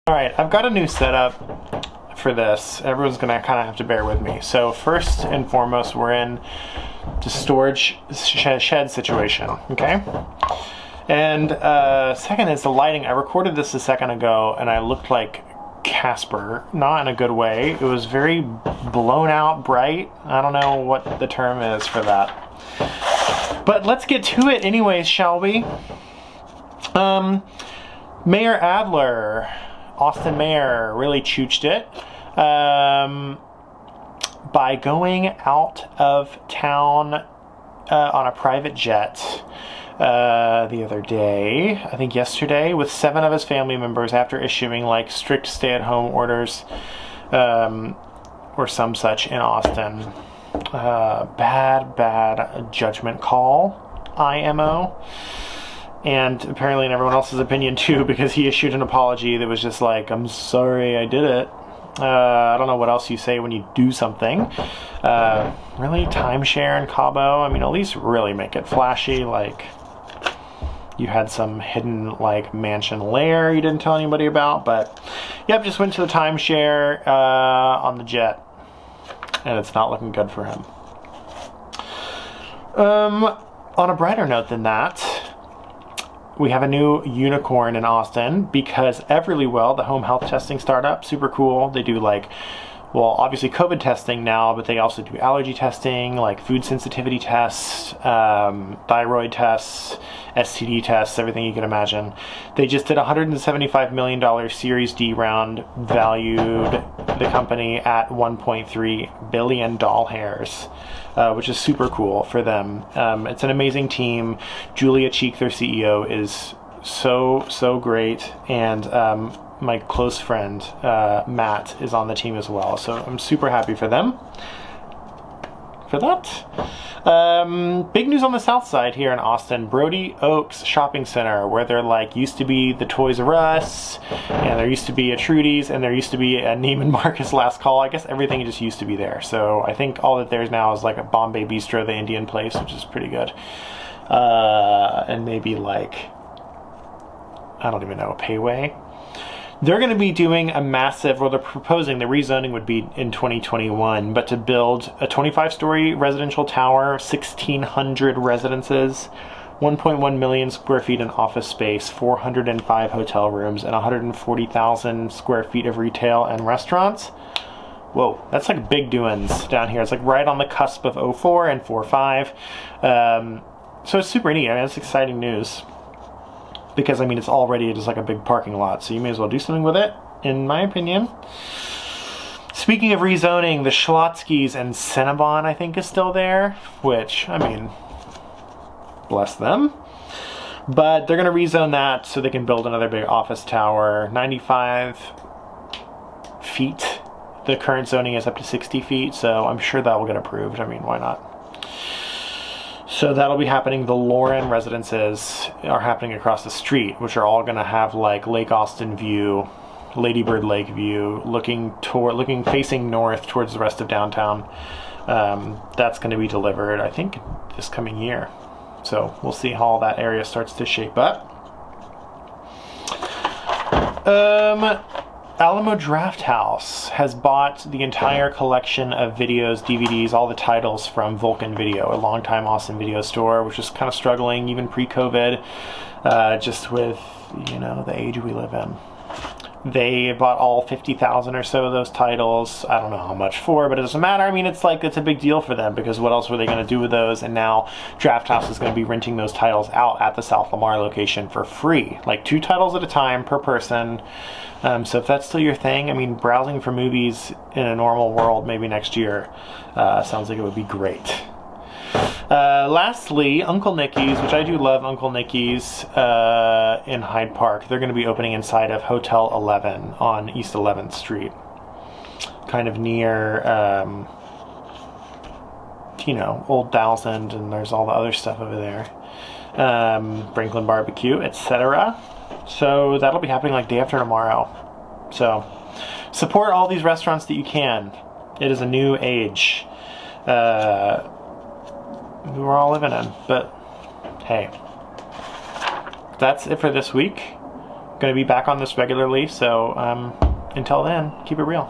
Alright, I've got a new setup for this. Everyone's gonna kind of have to bear with me. So first and foremost, we're in the storage shed situation, okay? And second is the lighting. I recorded this a second ago and I looked like Casper, not in a good way. It was very blown out bright. I don't know what the term is for that. But let's get to it anyways, shall we? Mayor Adler, Austin Mayor, really chooched it by going out of town on a private jet the other day, I think yesterday, with 7 of his family members after issuing like strict stay-at-home orders or some such in Austin. Bad judgment call, IMO. And apparently in everyone else's opinion too, because he issued an apology that was just like, I'm sorry I did it. I don't know what else you say when you do something. Really, timeshare in Cabo? I mean, at least really make it flashy, like you had some hidden like mansion lair you didn't tell anybody about. But yep, just went to the timeshare on the jet, and it's not looking good for him. On a brighter note than that, we have a new unicorn in Austin because Everlywell, the home health testing startup, super cool. They do like, well, obviously COVID testing now, but they also do allergy testing, like food sensitivity tests, thyroid tests, STD tests, everything you can imagine. They just did a $175 million Series D round, valued the company at $1.3 billion doll hairs. Which is super cool for them. It's an amazing team. Julia Cheek, their CEO, is so great, and my close friend Matt is on the team as well. So I'm super happy for them. For that. Big news on the south side here in Austin. Brodie Oaks shopping center, where there like used to be the Toys R Us, and there used to be a Trudy's, and there used to be a Neiman Marcus Last Call. I guess everything just used to be there. So I think all that there's now is like a Bombay Bistro, the Indian place, which is pretty good. And maybe like, I don't even know, a Payway. They're going to be doing a massive, well, they're proposing, the rezoning would be in 2021, but to build a 25-story residential tower, 1,600 residences, 1.1 million square feet in office space, 405 hotel rooms, and 140,000 square feet of retail and restaurants. Whoa, that's like big doings down here. It's like right on the cusp of 04 and 45. So it's super neat. I mean, it's exciting news. Because, I mean, it's already just like a big parking lot, so you may as well do something with it, in my opinion. Speaking of rezoning, the Schlotzkys and Cinnabon, I think, is still there, which, I mean, bless them. But they're going to rezone that so they can build another big office tower, 95 feet. The current zoning is up to 60 feet, so I'm sure that will get approved. I mean, why not? So that'll be happening. The Lauren residences are happening across the street, which are all going to have like Lake Austin view, Lady Bird Lake view, looking facing north towards the rest of downtown. That's going to be delivered, I think, this coming year. So we'll see how all that area starts to shape up. Alamo Drafthouse has bought the entire collection of videos, DVDs, all the titles from Vulcan Video, a longtime Austin video store, which is kind of struggling even pre-COVID, just with, you know, the age we live in. They bought all 50,000 or so of those titles. I don't know how much for, but it doesn't matter. I mean, it's like, it's a big deal for them because what else were they going to do with those? And now Drafthouse is going to be renting those titles out at the South Lamar location for free, like 2 titles at a time per person. So if that's still your thing, I mean, browsing for movies in a normal world, maybe next year, sounds like it would be great. Lastly, Uncle Nicky's, which I do love Uncle Nicky's in Hyde Park. They're going to be opening inside of Hotel 11 on East 11th Street. Kind of near, you know, Old Thousand, and there's all the other stuff over there. Franklin Barbecue, etc. So that'll be happening like day after tomorrow. So support all these restaurants that you can. It is a new age. We're all living in, but hey, that's it for this week. going to be back on this regularly, so until then, keep it real.